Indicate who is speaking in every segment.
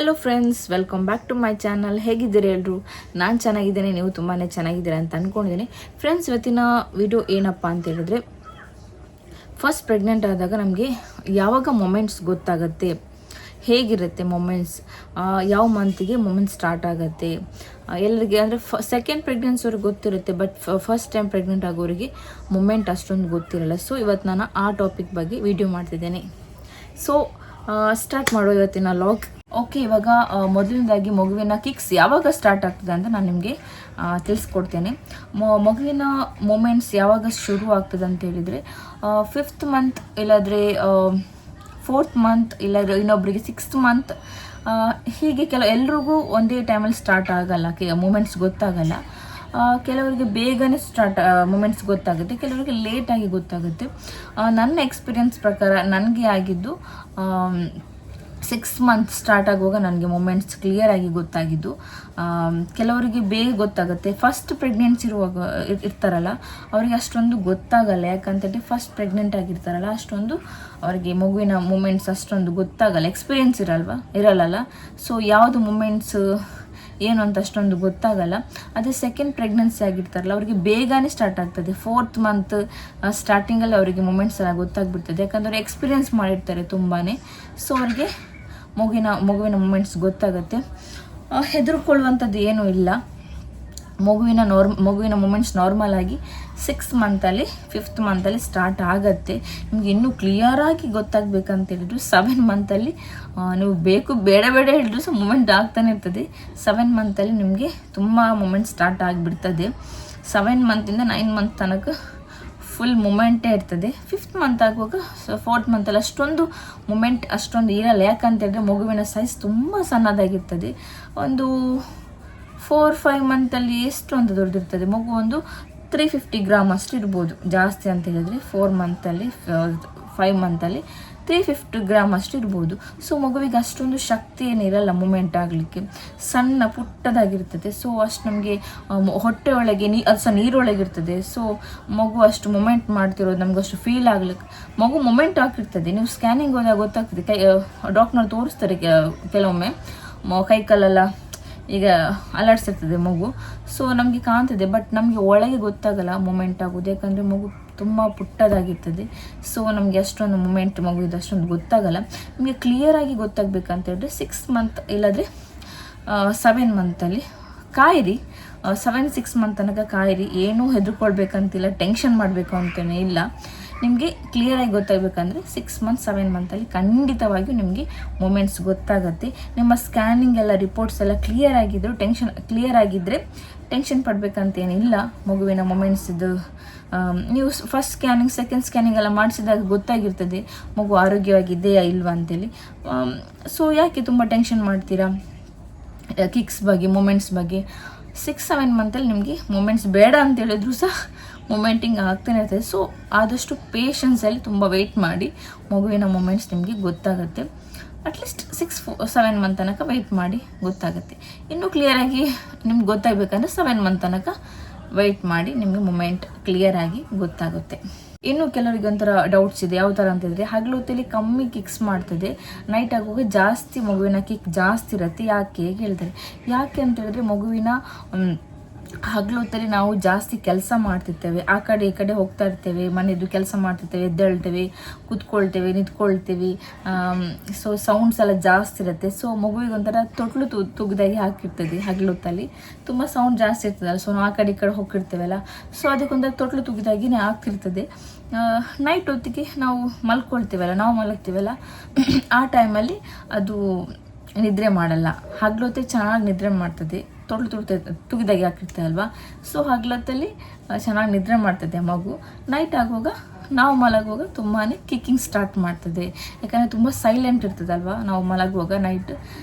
Speaker 1: Hello friends, welcome back to my channel. ಹೇಗಿದ್ದೀರಿ ಎಲ್ಲರೂ? ನಾನು ಚೆನ್ನಾಗಿದ್ದೇನೆ, ನೀವು ತುಂಬಾ ಚೆನ್ನಾಗಿದ್ದೀರಾ ಅಂತ ಅಂದ್ಕೊಂಡಿದ್ದೀನಿ. ಫ್ರೆಂಡ್ಸ್, ಇವತ್ತಿನ ವಿಡಿಯೋ ಏನಪ್ಪ ಅಂತ ಹೇಳಿದ್ರೆ, ಫಸ್ಟ್ ಪ್ರೆಗ್ನೆಂಟ್ ಆದಾಗ ನಮಗೆ ಯಾವಾಗ ಮೊಮೆಂಟ್ಸ್ ಗೊತ್ತಾಗುತ್ತೆ, ಹೇಗಿರುತ್ತೆ ಮೊಮೆಂಟ್ಸ್, ಯಾವ ಮಂತಿಗೆ ಮೊಮೆಂಟ್ಸ್ ಸ್ಟಾರ್ಟ್ ಆಗುತ್ತೆ ಎಲ್ಲರಿಗೆ. ಅಂದರೆ ಸೆಕೆಂಡ್ ಪ್ರೆಗ್ನೆನ್ಸಿಯವ್ರಿಗೆ ಗೊತ್ತಿರುತ್ತೆ, ಬಟ್ ಫಸ್ಟ್ ಟೈಮ್ ಪ್ರೆಗ್ನೆಂಟ್ ಆಗೋರಿಗೆ ಮೊಮೆಂಟ್ ಅಷ್ಟೊಂದು ಗೊತ್ತಿರಲ್ಲ. ಸೊ ಇವತ್ತು ನಾನು ಆ ಟಾಪಿಕ್ ಬಗ್ಗೆ ವಿಡಿಯೋ ಮಾಡ್ತಿದ್ದೇನೆ. ಸೊ ಸ್ಟಾರ್ಟ್ ಮಾಡೋ ಇವತ್ತಿನ ಲಾಗ್. ಓಕೆ, ಇವಾಗ ಮೊದಲನೇದಾಗಿ ಮಗುವಿನ ಕಿಕ್ಸ್ ಯಾವಾಗ ಸ್ಟಾರ್ಟ್ ಆಗ್ತದೆ ಅಂತ ನಾನು ನಿಮಗೆ ತಿಳಿಸ್ಕೊಡ್ತೇನೆ. ಮಗುವಿನ ಮೂಮೆಂಟ್ಸ್ ಯಾವಾಗ ಶುರು ಆಗ್ತದೆ ಅಂತ ಹೇಳಿದರೆ, 5th ಮಂತ್ ಇಲ್ಲಾಂದರೆ 4th ಮಂತ್, ಇಲ್ಲಾಂದರೆ ಇನ್ನೊಬ್ಬರಿಗೆ 6th ಮಂತ್, ಹೀಗೆ ಎಲ್ರಿಗೂ ಒಂದೇ ಟೈಮಲ್ಲಿ ಸ್ಟಾರ್ಟ್ ಆಗಲ್ಲ, ಮೂಮೆಂಟ್ಸ್ ಗೊತ್ತಾಗಲ್ಲ. ಕೆಲವರಿಗೆ ಬೇಗನೆ ಮೂಮೆಂಟ್ಸ್ ಗೊತ್ತಾಗುತ್ತೆ, ಕೆಲವರಿಗೆ ಲೇಟಾಗಿ ಗೊತ್ತಾಗುತ್ತೆ. ನನ್ನ ಎಕ್ಸ್ಪೀರಿಯನ್ಸ್ ಪ್ರಕಾರ ನನಗೆ ಆಗಿದ್ದು 6 ಮಂತ್ ಸ್ಟಾರ್ಟ್ ಆಗುವಾಗ ನನಗೆ ಮೂಮೆಂಟ್ಸ್ ಕ್ಲಿಯರಾಗಿ ಗೊತ್ತಾಗಿದ್ದು. ಕೆಲವರಿಗೆ ಬೇಗ ಗೊತ್ತಾಗುತ್ತೆ. ಫಸ್ಟ್ ಪ್ರೆಗ್ನೆನ್ಸಿ ಇರ್ತಾರಲ್ಲ ಅವರಿಗೆ ಅಷ್ಟೊಂದು ಗೊತ್ತಾಗಲ್ಲ, ಯಾಕಂತಂದರೆ ಫಸ್ಟ್ ಪ್ರೆಗ್ನೆಂಟ್ ಆಗಿರ್ತಾರಲ್ಲ ಅಷ್ಟೊಂದು ಅವರಿಗೆ ಮಗುವಿನ ಮೂಮೆಂಟ್ಸ್ ಅಷ್ಟೊಂದು ಗೊತ್ತಾಗಲ್ಲ, ಎಕ್ಸ್ಪೀರಿಯನ್ಸ್ ಇರಲ್ಲ. ಸೊ ಯಾವುದು ಮೂಮೆಂಟ್ಸ್ ಏನು ಅಂತ ಅಷ್ಟೊಂದು ಗೊತ್ತಾಗಲ್ಲ. ಅದೇ ಸೆಕೆಂಡ್ ಪ್ರೆಗ್ನೆನ್ಸಿ ಆಗಿರ್ತಾರಲ್ಲ ಅವರಿಗೆ ಬೇಗನೆ ಸ್ಟಾರ್ಟ್ ಆಗ್ತದೆ. 4th ಮಂತ್ ಸ್ಟಾರ್ಟಿಂಗಲ್ಲಿ ಅವರಿಗೆ ಮೂಮೆಂಟ್ಸ್ ಎಲ್ಲ ಗೊತ್ತಾಗ್ಬಿಡ್ತದೆ, ಯಾಕಂದರೆ ಎಕ್ಸ್ಪೀರಿಯನ್ಸ್ ಮಾಡಿರ್ತಾರೆ ತುಂಬಾ. ಸೊ ಅವರಿಗೆ ಮಗುವಿನ ಮೂಮೆಂಟ್ಸ್ ಗೊತ್ತಾಗುತ್ತೆ. ಹೆದರ್ಕೊಳ್ಳುವಂಥದ್ದು ಏನೂ ಇಲ್ಲ. ಮಗುವಿನ ಮೂಮೆಂಟ್ಸ್ ನಾರ್ಮಲ್ ಆಗಿ 6 ಮಂತಲ್ಲಿ 5th ಮಂತಲ್ಲಿ ಸ್ಟಾರ್ಟ್ ಆಗುತ್ತೆ. ನಿಮಗೆ ಇನ್ನೂ ಕ್ಲಿಯರಾಗಿ ಗೊತ್ತಾಗಬೇಕಂತೇಳಿದ್ರು 7 ಮಂತಲ್ಲಿ ನೀವು ಬೇಡ ಹೇಳಿದ್ರು ಸಹ ಮೂಮೆಂಟ್ ಆಗ್ತಾನೆ ಇರ್ತದೆ. 7 ಮಂತಲ್ಲಿ ನಿಮಗೆ ತುಂಬ ಮೂಮೆಂಟ್ ಸ್ಟಾರ್ಟ್ ಆಗಿಬಿಡ್ತದೆ. 7 ಮಂತಿಂದ 9 ಮಂತ್ ತನಕ ಫುಲ್ ಮೂಮೆಂಟೇ ಇರ್ತದೆ. 5th ಮಂತ್ ಆಗುವಾಗ 4th ಮಂತಲ್ಲಿ ಅಷ್ಟೊಂದು ಮೂಮೆಂಟ್ ಅಷ್ಟೊಂದು ಇರಲ್ಲ, ಯಾಕಂತೇಳಿದ್ರೆ ಮಗುವಿನ ಸೈಜ್ ತುಂಬ ಸಣ್ಣದಾಗಿರ್ತದೆ. ಒಂದು 4-5 ಮಂತಲ್ಲಿ ಎಷ್ಟು ಅಂತ ದೊಡ್ಡದಿರ್ತದೆ ಮಗು, ಒಂದು 350 ಗ್ರಾಮ್ ಅಷ್ಟು ಇರ್ಬೋದು. ಜಾಸ್ತಿ ಅಂತ ಹೇಳಿದ್ರೆ 4 ಮಂತಲ್ಲಿ 5 ಮಂತಲ್ಲಿ 350 ಗ್ರಾಮ್ ಅಷ್ಟು ಇರ್ಬೋದು. ಸೊ ಮಗುವಿಗೆ ಅಷ್ಟೊಂದು ಶಕ್ತಿ ಏನಿರಲ್ಲ ಮೂಮೆಂಟ್ ಆಗಲಿಕ್ಕೆ, ಸಣ್ಣ ಪುಟ್ಟದಾಗಿರ್ತದೆ. ಸೊ ಅಷ್ಟು ನಮಗೆ ಹೊಟ್ಟೆ ಒಳಗೆ ಅದು ಸಹ ನೀರೊಳಗಿರ್ತದೆ. ಸೊ ಮಗು ಅಷ್ಟು ಮೂಮೆಂಟ್ ಮಾಡ್ತಿರೋದು ನಮ್ಗೆ ಅಷ್ಟು ಫೀಲ್ ಆಗ್ಲಿಕ್ಕೆ, ಮಗು ಮೂಮೆಂಟ್ ಆಗಿರ್ತದೆ. ನೀವು ಸ್ಕ್ಯಾನಿಂಗ್ ಹೋದಾಗ ಗೊತ್ತಾಗ್ತದೆ, ಡಾಕ್ಟರ್ನ ತೋರಿಸ್ತಾರೆ ಕೆಲವೊಮ್ಮೆ ಕೈಕಾಲೆಲ್ಲ ಈಗ ಅಲ್ಲಾಡ್ಸಿರ್ತದೆ ಮಗು. ಸೊ ನಮಗೆ ಕಾಣ್ತದೆ, ಬಟ್ ನಮಗೆ ಒಳಗೆ ಗೊತ್ತಾಗಲ್ಲ ಮೂಮೆಂಟ್ ಆಗೋದು, ಯಾಕಂದರೆ ಮಗು ತುಂಬ ಪುಟ್ಟದಾಗಿರ್ತದೆ. ಸೊ ನಮಗೆ ಅಷ್ಟೊಂದು ಮೂಮೆಂಟ್ ಮಗುವಿದು ಅಷ್ಟೊಂದು ಗೊತ್ತಾಗಲ್ಲ. ನಿಮಗೆ ಕ್ಲಿಯರಾಗಿ ಗೊತ್ತಾಗಬೇಕಂತ ಹೇಳಿದ್ರೆ 6 ಮಂತ್ ಇಲ್ಲಾಂದರೆ 7 ಮಂತಲ್ಲಿ ಕಾಯಿರಿ. 7-6 ಮಂತ್ ತನಕ ಕಾಯಿರಿ. ಏನೂ ಹೆದರ್ಕೊಳ್ಬೇಕಂತಿಲ್ಲ, ಟೆನ್ಷನ್ ಮಾಡಬೇಕು ಅಂತಲೇ ಇಲ್ಲ. ನಿಮಗೆ ಕ್ಲಿಯರಾಗಿ ಗೊತ್ತಾಗಬೇಕಂದ್ರೆ 6 ಮಂತ್ 7 ಮಂತಲ್ಲಿ ಖಂಡಿತವಾಗಿಯೂ ನಿಮಗೆ ಮೂಮೆಂಟ್ಸ್ ಗೊತ್ತಾಗುತ್ತೆ. ನಿಮ್ಮ ಸ್ಕ್ಯಾನಿಂಗ್ ಎಲ್ಲ ರಿಪೋರ್ಟ್ಸ್ ಎಲ್ಲ ಕ್ಲಿಯರ್ ಆಗಿದ್ದರೆ ಟೆನ್ಷನ್ ಪಡಬೇಕಂತೇನಿಲ್ಲ. ಮಗುವಿನ ಮೂಮೆಂಟ್ಸಿದ್ದು ನೀವು ಫಸ್ಟ್ ಸ್ಕ್ಯಾನಿಂಗ್ ಸೆಕೆಂಡ್ ಸ್ಕ್ಯಾನಿಂಗ್ ಎಲ್ಲ ಮಾಡಿಸಿದಾಗ ಗೊತ್ತಾಗಿರ್ತದೆ ಮಗು ಆರೋಗ್ಯವಾಗಿದೆಯಾ ಇಲ್ವಾ ಅಂತೇಳಿ. ಸೊ ಯಾಕೆ ತುಂಬ ಟೆನ್ಷನ್ ಮಾಡ್ತೀರಾ ಕಿಕ್ಸ್ ಬಗ್ಗೆ, ಮೂಮೆಂಟ್ಸ್ ಬಗ್ಗೆ? 6-7 ಮಂತಲ್ಲಿ ನಿಮಗೆ ಮೂಮೆಂಟ್ಸ್ ಬೇಡ ಅಂತ ಹೇಳಿದ್ರು ಸಹ ಮೂಮೆಂಟಿಂಗ್ ಆಗ್ತಾನೆ ಇರ್ತದೆ. ಸೊ ಆದಷ್ಟು ಪೇಷನ್ಸಲ್ಲಿ ತುಂಬ ವೆಯ್ಟ್ ಮಾಡಿ, ಮಗುವಿನ ಮೂಮೆಂಟ್ಸ್ ನಿಮಗೆ ಗೊತ್ತಾಗುತ್ತೆ. ಅಟ್ಲೀಸ್ಟ್ 6-7 ಮಂತ್ ತನಕ ವೆಯ್ಟ್ ಮಾಡಿ ಗೊತ್ತಾಗುತ್ತೆ. ಇನ್ನೂ ಕ್ಲಿಯರಾಗಿ ನಿಮ್ಗೆ ಗೊತ್ತಾಗಬೇಕಂದ್ರೆ 7 ಮಂತ್ ತನಕ ವೆಯ್ಟ್ ಮಾಡಿ ನಿಮಗೆ ಮೂಮೆಂಟ್ ಕ್ಲಿಯರಾಗಿ ಗೊತ್ತಾಗುತ್ತೆ. ಇನ್ನು ಕೆಲವರಿಗೆ ಒಂಥರ ಡೌಟ್ಸ್ ಇದೆ. ಯಾವ ಥರ ಅಂತಂದರೆ, ಹಗಲು ಹೊತ್ತಲ್ಲಿ ಕಮ್ಮಿ ಕಿಕ್ಸ್ ಮಾಡ್ತದೆ, ನೈಟ್ ಆಗುವಾಗ ಜಾಸ್ತಿ ಮಗುವಿನ ಕಿಕ್ ಜಾಸ್ತಿ ಇರುತ್ತೆ. ಯಾಕೆ ಹೇಳ್ತಾರೆ? ಯಾಕೆ ಅಂತ ಹೇಳಿದ್ರೆ ಮಗುವಿನ ಹಗಲು ಹೊತ್ತಲ್ಲಿ ನಾವು ಜಾಸ್ತಿ ಕೆಲಸ ಮಾಡ್ತಿರ್ತೇವೆ, ಆ ಕಡೆ ಈ ಕಡೆ ಹೋಗ್ತಾ ಇರ್ತೇವೆ, ಮನೆಯದು ಕೆಲಸ ಮಾಡ್ತಿರ್ತೇವೆ, ಎದ್ದೇಳ್ತೇವೆ, ಕೂತ್ಕೊಳ್ತೇವೆ, ನಿಂತ್ಕೊಳ್ತೇವೆ. ಸೊ ಸೌಂಡ್ಸ್ ಎಲ್ಲ ಜಾಸ್ತಿ ಇರುತ್ತೆ. ಸೊ ಮಗುವಿಗೆ ಒಂಥರ ತೊಟ್ಲು ತುಗ್ದಾಗಿ ಹಾಕಿರ್ತದೆ. ಹಗಲು ಹೊತ್ತಲ್ಲಿ ತುಂಬ ಸೌಂಡ್ ಜಾಸ್ತಿ ಇರ್ತದಲ್ಲ, ಸೊ ನಾವು ಆ ಕಡೆ ಈ ಕಡೆ ಹೋಗಿರ್ತೇವಲ್ಲ, ಸೊ ಅದಕ್ಕೊಂಥರ ತೊಟ್ಲು ತುಗ್ದಾಗಿನೇ ಆಗ್ತಿರ್ತದೆ. ನೈಟ್ ಹೊತ್ತಿಗೆ ನಾವು ಮಲಗ್ತೀವಲ್ಲ ಆ ಟೈಮಲ್ಲಿ ಅದು ನಿದ್ರೆ ಮಾಡಲ್ಲ. ಹಗಲೊತ್ತಿಗೆ ಚೆನ್ನಾಗಿ ನಿದ್ರೆ ಮಾಡ್ತದೆ, ತೊಟ್ಲು ತುಗಿದಾಗಿ ಹಾಕಿರ್ತದೆ ಅಲ್ವಾ. ಸೊ ಹಗಲೊತ್ತಲ್ಲಿ ಚೆನ್ನಾಗಿ ನಿದ್ರೆ ಮಾಡ್ತದೆ ಮಗು. ನೈಟ್ ಆಗುವಾಗ ನಾವು ಮಲಗುವಾಗ ತುಂಬಾ ಕಿಕ್ಕಿಂಗ್ ಸ್ಟಾರ್ಟ್ ಮಾಡ್ತದೆ, ಯಾಕಂದರೆ ತುಂಬ ಸೈಲೆಂಟ್ ಇರ್ತದಲ್ವ ನಾವು ಮಲಗುವಾಗ ನೈಟ್.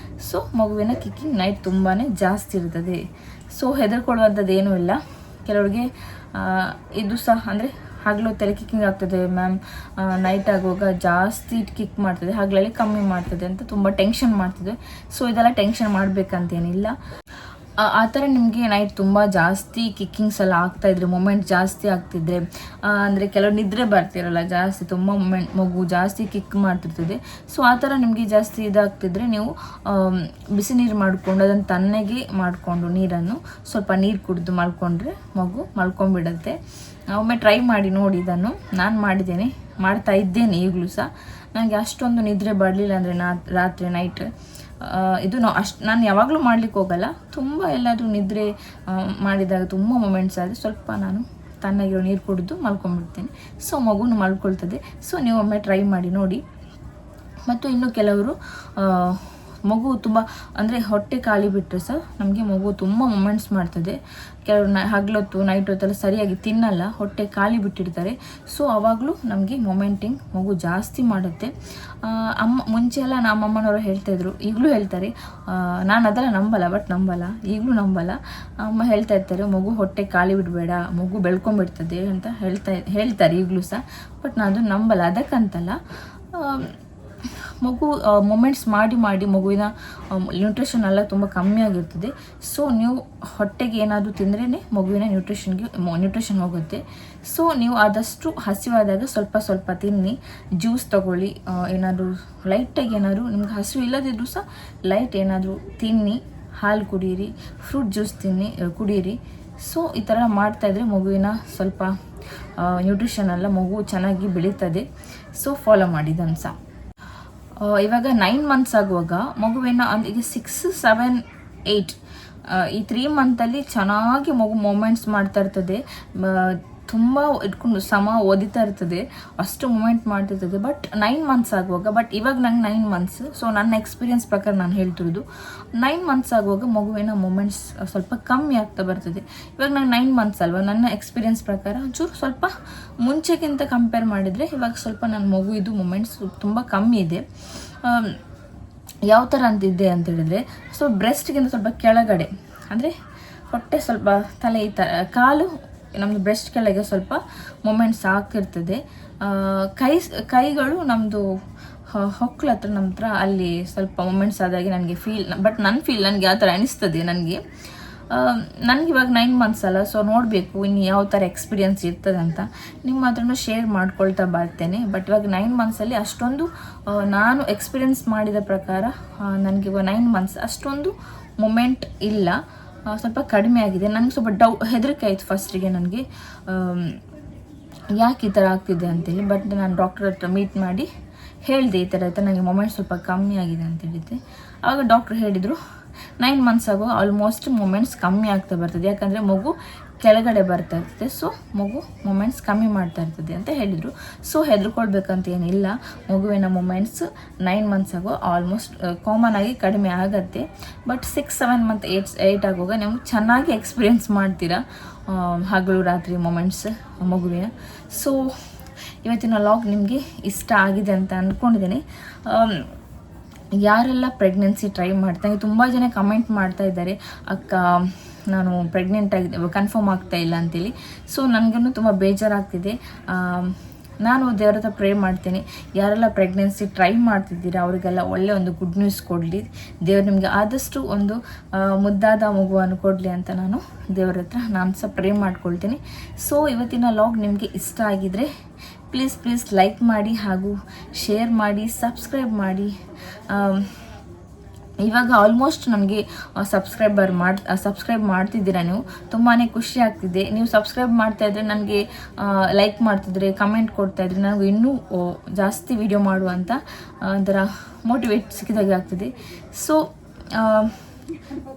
Speaker 1: ಸೊ ಮಗುವಿನ ಕಿಕ್ಕಿಂಗ್ ನೈಟ್ ತುಂಬಾ ಜಾಸ್ತಿ ಇರ್ತದೆ. ಸೊ ಹೆದರ್ಕೊಳ್ಳುವಂಥದ್ದು ಏನೂ ಇಲ್ಲ. ಕೆಲವರಿಗೆ ಇದು ಸಹ ಅಂದರೆ ಹಗಲೊತ್ತಲ್ಲಿ ಕಿಕ್ಕಿಂಗ್ ಆಗ್ತದೆ ಮ್ಯಾಮ್, ನೈಟ್ ಆಗುವಾಗ ಜಾಸ್ತಿ ಕಿಕ್ ಮಾಡ್ತದೆ, ಹಗಲಲ್ಲಿ ಕಮ್ಮಿ ಮಾಡ್ತದೆ ಅಂತ ತುಂಬ ಟೆನ್ಷನ್ ಮಾಡ್ತಿದ್ದೆ. ಸೊ ಇದೆಲ್ಲ ಟೆನ್ಷನ್ ಮಾಡಬೇಕಂತೇನಿಲ್ಲ. ಆ ಥರ ನಿಮಗೆ ನೈಟ್ ತುಂಬ ಜಾಸ್ತಿ ಕಿಕ್ಕಿಂಗ್ಸ್ ಎಲ್ಲ ಆಗ್ತಾಯಿದ್ರೆ, ಮೊಮೆಂಟ್ ಜಾಸ್ತಿ ಆಗ್ತಿದ್ರೆ, ಅಂದರೆ ಕೆಲವು ನಿದ್ರೆ ಬರ್ತಿರಲ್ಲ ಜಾಸ್ತಿ, ತುಂಬ ಮಗು ಜಾಸ್ತಿ ಕಿಕ್ ಮಾಡ್ತಿರ್ತದೆ. ಸೊ ಆ ಥರ ನಿಮಗೆ ಜಾಸ್ತಿ ಇದಾಗ್ತಿದ್ರೆ ನೀವು ಬಿಸಿ ನೀರು ಮಾಡಿಕೊಂಡು ಅದನ್ನು ತಣ್ಣಗೆ ಮಾಡಿಕೊಂಡು ನೀರನ್ನು ಸ್ವಲ್ಪ ನೀರು ಕುಡಿದು ಮಲ್ಕೊಂಡ್ರೆ ಮಗು ಮಲ್ಕೊಂಡ್ಬಿಡತ್ತೆ. ಒಮ್ಮೆ ಟ್ರೈ ಮಾಡಿ ನೋಡಿ ಇದನ್ನು. ನಾನು ಮಾಡಿದ್ದೇನೆ, ಮಾಡ್ತಾ ಇದ್ದೇನೆ ಈಗಲೂ ಸಹ. ನನಗೆ ಅಷ್ಟೊಂದು ನಿದ್ರೆ ಬರಲಿಲ್ಲ ಅಂದರೆ ರಾತ್ರಿ ನೈಟ್ ಇದು ನಾನು ಯಾವಾಗಲೂ ಮಾಡ್ಲಿಕ್ಕೆ ಹೋಗಲ್ಲ. ತುಂಬ ಎಲ್ಲಾದರೂ ನಿದ್ರೆ ಮಾಡಿದಾಗ ತುಂಬ ಮೊಮೆಂಟ್ಸ್ ಆದರೆ ಸ್ವಲ್ಪ ನಾನು ತಣ್ಣಗಿರೋ ನೀರು ಕುಡಿದು ಮಲ್ಕೊಂಡ್ಬಿಡ್ತೇನೆ. ಸೊ ಮಗುನು ಮಲ್ಕೊಳ್ತದೆ. ಸೊ ನೀವು ಒಮ್ಮೆ ಟ್ರೈ ಮಾಡಿ ನೋಡಿ. ಮತ್ತು ಇನ್ನು ಕೆಲವರು ಮಗು ತುಂಬ ಅಂದರೆ ಹೊಟ್ಟೆ ಖಾಲಿ ಬಿಟ್ಟರೆ ಸಹ ನಮಗೆ ಮಗು ತುಂಬ ಮೊಮೆಂಟ್ಸ್ ಮಾಡ್ತದೆ. ಕೆಲವರು ಹಗಲೊತ್ತು ನೈಟ್ ಹೊತ್ತೆಲ್ಲ ಸರಿಯಾಗಿ ತಿನ್ನಲ್ಲ, ಹೊಟ್ಟೆ ಖಾಲಿ ಬಿಟ್ಟಿರ್ತಾರೆ. ಸೊ ಆವಾಗಲೂ ನಮಗೆ ಮೊಮೆಂಟಿಂಗ್ ಮಗು ಜಾಸ್ತಿ ಮಾಡುತ್ತೆ. ಮುಂಚೆ ಎಲ್ಲ ನಮ್ಮಮ್ಮನವರು ಹೇಳ್ತಾಯಿದ್ರು, ಈಗಲೂ ಹೇಳ್ತಾರೆ. ನಾನು ಅದೆಲ್ಲ ನಂಬಲ್ಲ, ಈಗಲೂ ನಂಬಲ್ಲ. ಅಮ್ಮ ಹೇಳ್ತಾ ಇರ್ತಾರೆ, ಮಗು ಹೊಟ್ಟೆ ಖಾಲಿ ಬಿಡಬೇಡ, ಮಗು ಬೆಳ್ಕೊಂಬಿಡ್ತದೆ ಅಂತ ಹೇಳ್ತಾರೆ ಈಗಲೂ ಸಹ. ಬಟ್ ನಾನು ಅದು ನಂಬಲ್ಲ. ಅದಕ್ಕಂತಲ್ಲ, ಮಗು ಮೊಮೆಂಟ್ಸ್ ಮಾಡಿ ಮಗುವಿನ ನ್ಯೂಟ್ರಿಷನ್ ಎಲ್ಲ ತುಂಬ ಕಮ್ಮಿ ಆಗಿರ್ತದೆ. ಸೊ ನೀವು ಹೊಟ್ಟೆಗೆ ಏನಾದರೂ ತಿಂದ್ರೇ ಮಗುವಿನ ನ್ಯೂಟ್ರಿಷನ್ ಹೋಗುತ್ತೆ. ಸೊ ನೀವು ಆದಷ್ಟು ಹಸಿವಾದಾಗ ಸ್ವಲ್ಪ ತಿನ್ನಿ, ಜ್ಯೂಸ್ ತಗೊಳ್ಳಿ, ಏನಾದರೂ ಲೈಟಾಗಿ ಏನಾದರೂ ನಿಮ್ಗೆ ಹಸಿವು ಇಲ್ಲದಿದ್ದರೂ ಸಹ ಲೈಟ್ ಏನಾದರೂ ತಿನ್ನಿ, ಹಾಲು ಕುಡೀರಿ, ಫ್ರೂಟ್ ಜ್ಯೂಸ್ ಕುಡೀರಿ. ಸೊ ಈ ಥರ ಮಾಡ್ತಾಯಿದ್ರೆ ಮಗುವಿನ ಸ್ವಲ್ಪ ನ್ಯೂಟ್ರಿಷನ್ ಎಲ್ಲ ಮಗು ಚೆನ್ನಾಗಿ ಬೆಳೀತದೆ. ಸೊ ಫಾಲೋ ಮಾಡಿ ಇದನ್ನು ಸಹ. ಇವಾಗ 9 ಮಂತ್ಸ್ ಆಗುವಾಗ ಮಗುವಿನ ಈಗ 6, 7, 8 ಈ 3 ಮಂತಲ್ಲಿ ಚೆನ್ನಾಗಿ ಮಗು ಮೂಮೆಂಟ್ಸ್ ಮಾಡ್ತಾ ಇರ್ತದೆ. ತುಂಬ ಇಟ್ಕೊಂಡು ಓದಿತಾ ಇರ್ತದೆ, ಅಷ್ಟು ಮೂಮೆಂಟ್ ಮಾಡ್ತಿರ್ತದೆ. ಬಟ್ 9 ಮಂತ್ಸ್ ಆಗುವಾಗ, ಬಟ್ ಇವಾಗ ನಂಗೆ 9 ಮಂತ್ಸ್, ಸೊ ನನ್ನ ಎಕ್ಸ್ಪೀರಿಯನ್ಸ್ ಪ್ರಕಾರ ನಾನು ಹೇಳ್ತಿರೋದು, 9 ಮಂತ್ಸ್ ಆಗುವಾಗ ಮಗುವಿನ ಮೂಮೆಂಟ್ಸ್ ಸ್ವಲ್ಪ ಕಮ್ಮಿ ಆಗ್ತಾ ಬರ್ತದೆ. ಇವಾಗ ನಂಗೆ 9 ಮಂತ್ಸ್ ಅಲ್ವಾ, ನನ್ನ ಎಕ್ಸ್ಪೀರಿಯನ್ಸ್ ಪ್ರಕಾರ ಒಂಚೂರು ಸ್ವಲ್ಪ ಮುಂಚೆಗಿಂತ ಕಂಪೇರ್ ಮಾಡಿದರೆ ಇವಾಗ ಸ್ವಲ್ಪ ನನ್ನ ಮಗುವಿದು ಮೂಮೆಂಟ್ಸ್ ತುಂಬ ಕಮ್ಮಿ ಇದೆ. ಯಾವ ಥರ ಅಂತಿದ್ದೆ ಅಂತ ಹೇಳಿದ್ರೆ, ಸೊ ಬ್ರೆಸ್ಟ್ಗಿಂತ ಸ್ವಲ್ಪ ಕೆಳಗಡೆ, ಅಂದರೆ ಹೊಟ್ಟೆ ಸ್ವಲ್ಪ ತಲೆ ಈ ಥರ, ಕಾಲು ನಮ್ಮದು ಬ್ರೆಸ್ಟ್ ಕೆಳಗೆ ಸ್ವಲ್ಪ ಮೊಮೆಂಟ್ಸ್ ಆಗ್ತಿರ್ತದೆ. ಕೈಗಳು ನಮ್ಮದು ಹೊಕ್ಕಳ ಹತ್ರ ನಮ್ಮ ಹತ್ರ ಅಲ್ಲಿ ಸ್ವಲ್ಪ ಮೊಮೆಂಟ್ಸ್ ಆದಾಗೆ ನನಗೆ ನನಗೆ ಯಾವ ಥರ ಅನಿಸ್ತದೆ ನನಗೆ ಇವಾಗ 9 ಮಂತ್ಸ್ ಅಲ್ಲ. ಸೊ ನೋಡಬೇಕು ಇನ್ನು ಯಾವ ಥರ ಎಕ್ಸ್ಪೀರಿಯನ್ಸ್ ಇರ್ತದೆ ಅಂತ ನಿಮ್ಮ ಹತ್ರನೂ ಶೇರ್ ಮಾಡ್ಕೊಳ್ತಾ ಬರ್ತೇನೆ. ಬಟ್ ಇವಾಗ 9 ಮಂತ್ಸಲ್ಲಿ ಅಷ್ಟೊಂದು ನಾನು ಎಕ್ಸ್ಪೀರಿಯನ್ಸ್ ಮಾಡಿದ ಪ್ರಕಾರ ನನಗೆ ಇವಾಗ 9 ಮಂತ್ಸ್ ಅಷ್ಟೊಂದು ಮೊಮೆಂಟ್ ಇಲ್ಲ, ಸ್ವಲ್ಪ ಕಡಿಮೆ ಆಗಿದೆ. ನನಗೆ ಸ್ವಲ್ಪ ಹೆದರಿಕೆ ಆಯಿತು ಫಸ್ಟಿಗೆ ನನಗೆ, ಯಾಕೆ ಈ ಥರ ಆಗ್ತಿದೆ ಅಂತೇಳಿ. ಬಟ್ ನಾನು ಡಾಕ್ಟರ್ ಹತ್ರ ಮೀಟ್ ಮಾಡಿ ಹೇಳಿದೆ, ಈ ಥರ ನನಗೆ ಮೊಮೆಂಟ್ ಸ್ವಲ್ಪ ಕಮ್ಮಿ ಆಗಿದೆ ಅಂತ ಹೇಳಿದ್ದೆ. ಆವಾಗ ಡಾಕ್ಟ್ರು ಹೇಳಿದರು 9 ಮಂತ್ಸ್ ಆಗೋ ಆಲ್ಮೋಸ್ಟ್ ಮೊಮೆಂಟ್ಸ್ ಕಮ್ಮಿ ಆಗ್ತಾ ಬರ್ತದೆ, ಯಾಕಂದರೆ ಮಗು ಕೆಳಗಡೆ ಬರ್ತಾ ಇರ್ತದೆ. ಸೊ ಮಗು ಮೊಮೆಂಟ್ಸ್ ಕಮ್ಮಿ ಮಾಡ್ತಾ ಇರ್ತದೆ ಅಂತ ಹೇಳಿದರು. ಸೊ ಹೆದರ್ಕೊಳ್ಬೇಕಂತ ಏನಿಲ್ಲ, ಮಗುವಿನ ಮೊಮೆಂಟ್ಸ್ 9 ಮಂತ್ಸ್ ಆಗೋ ಆಲ್ಮೋಸ್ಟ್ ಕಾಮನ್ ಆಗಿ ಕಡಿಮೆ ಆಗುತ್ತೆ. ಬಟ್ 6, 7 ಮಂತ್ 8 ಆಗುವಾಗ ನೀವು ಚೆನ್ನಾಗಿ ಎಕ್ಸ್ಪೀರಿಯೆನ್ಸ್ ಮಾಡ್ತೀರಾ ಹಗಲು ರಾತ್ರಿ ಮೊಮೆಂಟ್ಸ್ ಮಗುವಿನ. ಸೊ ಇವತ್ತಿನ ವ್ಲಾಗ್ ನಿಮಗೆ ಇಷ್ಟ ಆಗಿದೆ ಅಂತ ಅಂದ್ಕೊಂಡಿದ್ದೀನಿ. ಯಾರೆಲ್ಲ ಪ್ರೆಗ್ನೆನ್ಸಿ ಟ್ರೈ ಮಾಡ್ತಾರೆ, ತುಂಬ ಜನ ಕಮೆಂಟ್ ಮಾಡ್ತಾ ಇದ್ದಾರೆ, ಅಕ್ಕ ನಾನು ಪ್ರೆಗ್ನೆಂಟ್ ಆಗಿದೆ, ಕನ್ಫರ್ಮ್ ಆಗ್ತಾ ಇಲ್ಲ ಅಂತೇಳಿ. ಸೊ ನನಗೂ ತುಂಬ ಬೇಜಾರಾಗ್ತಿದೆ. ನಾನು ದೇವ್ರ ಹತ್ರ ಪ್ರೇ ಮಾಡ್ತೀನಿ, ಯಾರೆಲ್ಲ ಪ್ರೆಗ್ನೆನ್ಸಿ ಟ್ರೈ ಮಾಡ್ತಿದ್ದೀರಾ ಅವರಿಗೆಲ್ಲ ಒಳ್ಳೆ ಒಂದು ಗುಡ್ ನ್ಯೂಸ್ ಕೊಡಲಿ, ದೇವ್ರು ನಿಮಗೆ ಆದಷ್ಟು ಒಂದು ಮುದ್ದಾದ ಮಗುವನ್ನು ಕೊಡಲಿ ಅಂತ ನಾನು ದೇವ್ರ ಹತ್ರ ನಾನು ಸಹ ಪ್ರೇ ಮಾಡ್ಕೊಳ್ತೀನಿ. ಸೊ ಇವತ್ತಿನ ವ್ಲಾಗ್ ನಿಮಗೆ ಇಷ್ಟ ಆಗಿದರೆ ಪ್ಲೀಸ್ ಲೈಕ್ ಮಾಡಿ ಹಾಗೂ ಶೇರ್ ಮಾಡಿ, ಸಬ್ಸ್ಕ್ರೈಬ್ ಮಾಡಿ. ಇವಾಗ ಆಲ್ಮೋಸ್ಟ್ ನನಗೆ ಸಬ್ಸ್ಕ್ರೈಬ್ ಮಾಡ್ತಿದ್ದೀರಾ ನೀವು, ತುಂಬಾ ಖುಷಿ ಆಗ್ತಿದೆ. ನೀವು ಸಬ್ಸ್ಕ್ರೈಬ್ ಮಾಡ್ತಾಯಿದ್ರೆ ನನಗೆ ಲೈಕ್ ಮಾಡ್ತಿದ್ರೆ, ಕಮೆಂಟ್ ಕೊಡ್ತಾಯಿದ್ರೆ ನನಗೆ ಇನ್ನೂ ಜಾಸ್ತಿ ವಿಡಿಯೋ ಮಾಡುವಂಥ ಒಂಥರ ಮೋಟಿವೇಟ್ ಸಿಕ್ಕಿದಾಗೆ ಆಗ್ತಿದೆ. ಸೊ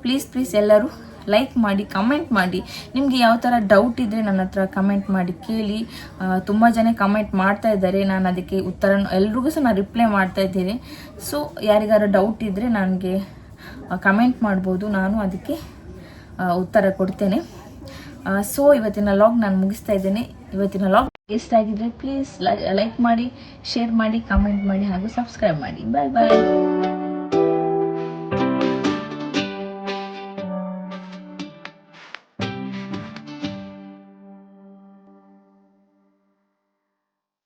Speaker 1: ಪ್ಲೀಸ್ ಎಲ್ಲರೂ ಲೈಕ್ ಮಾಡಿ, ಕಮೆಂಟ್ ಮಾಡಿ. ನಿಮಗೆ ಯಾವ ಥರ ಡೌಟ್ ಇದ್ದರೆ ನನ್ನ ಹತ್ರ ಕಮೆಂಟ್ ಮಾಡಿ ಕೇಳಿ. ತುಂಬ ಜನ ಕಮೆಂಟ್ ಮಾಡ್ತಾ ಇದ್ದಾರೆ, ನಾನು ಅದಕ್ಕೆ ಉತ್ತರ ಎಲ್ರಿಗೂ ಸಹ ನಾನು ರಿಪ್ಲೈ ಮಾಡ್ತಾ ಇದ್ದೇನೆ. ಸೊ ಯಾರಿಗಾರು ಡೌಟ್ ಇದ್ದರೆ ನನಗೆ ಕಮೆಂಟ್ ಮಾಡ್ಬೋದು, ನಾನು ಅದಕ್ಕೆ ಉತ್ತರ ಕೊಡ್ತೇನೆ. ಸೊ ಇವತ್ತಿನ ವ್ಲಾಗ್ ನಾನು ಮುಗಿಸ್ತಾ ಇದ್ದೇನೆ. ಇವತ್ತಿನ ವ್ಲಾಗ್ ಇಷ್ಟ ಆಗಿದ್ದರೆ ಪ್ಲೀಸ್ ಲೈಕ್ ಮಾಡಿ, ಶೇರ್ ಮಾಡಿ, ಕಮೆಂಟ್ ಮಾಡಿ ಹಾಗೂ ಸಬ್ಸ್ಕ್ರೈಬ್ ಮಾಡಿ. ಬಾಯ್.